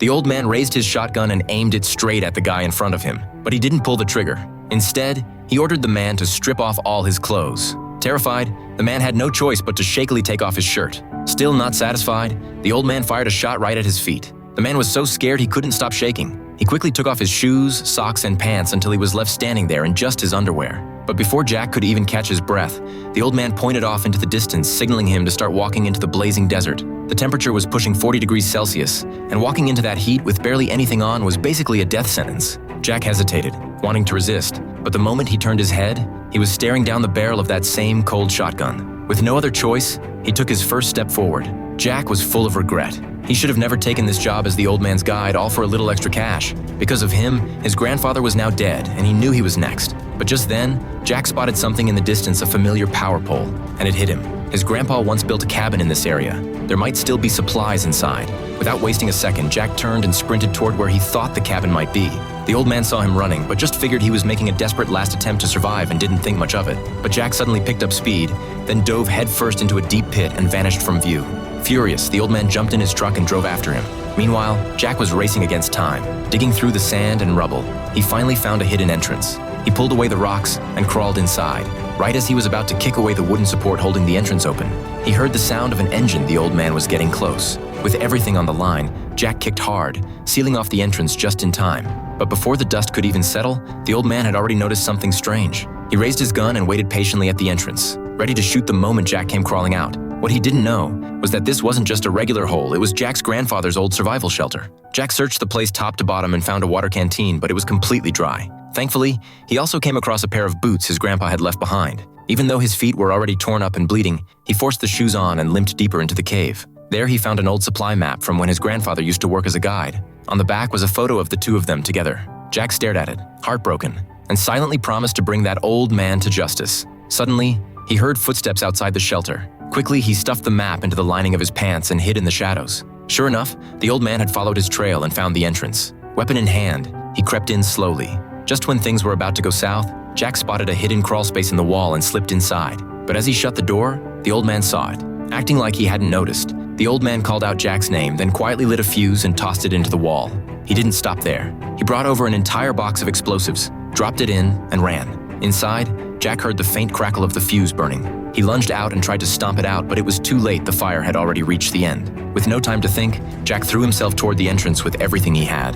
The old man raised his shotgun and aimed it straight at the guy in front of him, but he didn't pull the trigger. Instead, he ordered the man to strip off all his clothes. Terrified, the man had no choice but to shakily take off his shirt. Still not satisfied, the old man fired a shot right at his feet. The man was so scared he couldn't stop shaking. He quickly took off his shoes, socks, and pants until he was left standing there in just his underwear. But before Jack could even catch his breath, the old man pointed off into the distance, signaling him to start walking into the blazing desert. The temperature was pushing 40 degrees Celsius, and walking into that heat with barely anything on was basically a death sentence. Jack hesitated, wanting to resist, but the moment he turned his head, he was staring down the barrel of that same cold shotgun. With no other choice, he took his first step forward. Jack was full of regret. He should have never taken this job as the old man's guide, all for a little extra cash. Because of him, his grandfather was now dead, and he knew he was next. But just then, Jack spotted something in the distance, a familiar power pole, and it hit him. His grandpa once built a cabin in this area. There might still be supplies inside. Without wasting a second, Jack turned and sprinted toward where he thought the cabin might be. The old man saw him running, but just figured he was making a desperate last attempt to survive and didn't think much of it. But Jack suddenly picked up speed, then dove headfirst into a deep pit and vanished from view. Furious, the old man jumped in his truck and drove after him. Meanwhile, Jack was racing against time, digging through the sand and rubble. He finally found a hidden entrance. He pulled away the rocks and crawled inside. Right as he was about to kick away the wooden support holding the entrance open, he heard the sound of an engine. The old man was getting close. With everything on the line, Jack kicked hard, sealing off the entrance just in time. But before the dust could even settle, the old man had already noticed something strange. He raised his gun and waited patiently at the entrance, ready to shoot the moment Jack came crawling out. What he didn't know was that this wasn't just a regular hole, it was Jack's grandfather's old survival shelter. Jack searched the place top to bottom and found a water canteen, but it was completely dry. Thankfully, he also came across a pair of boots his grandpa had left behind. Even though his feet were already torn up and bleeding, he forced the shoes on and limped deeper into the cave. There he found an old supply map from when his grandfather used to work as a guide. On the back was a photo of the two of them together. Jack stared at it, heartbroken, and silently promised to bring that old man to justice. Suddenly, he heard footsteps outside the shelter. Quickly, he stuffed the map into the lining of his pants and hid in the shadows. Sure enough, the old man had followed his trail and found the entrance. Weapon in hand, he crept in slowly. Just when things were about to go south, Jack spotted a hidden crawl space in the wall and slipped inside. But as he shut the door, the old man saw it. Acting like he hadn't noticed, the old man called out Jack's name, then quietly lit a fuse and tossed it into the wall. He didn't stop there. He brought over an entire box of explosives, dropped it in, and ran. Inside, Jack heard the faint crackle of the fuse burning. He lunged out and tried to stomp it out, but it was too late. The fire had already reached the end. With no time to think, Jack threw himself toward the entrance with everything he had.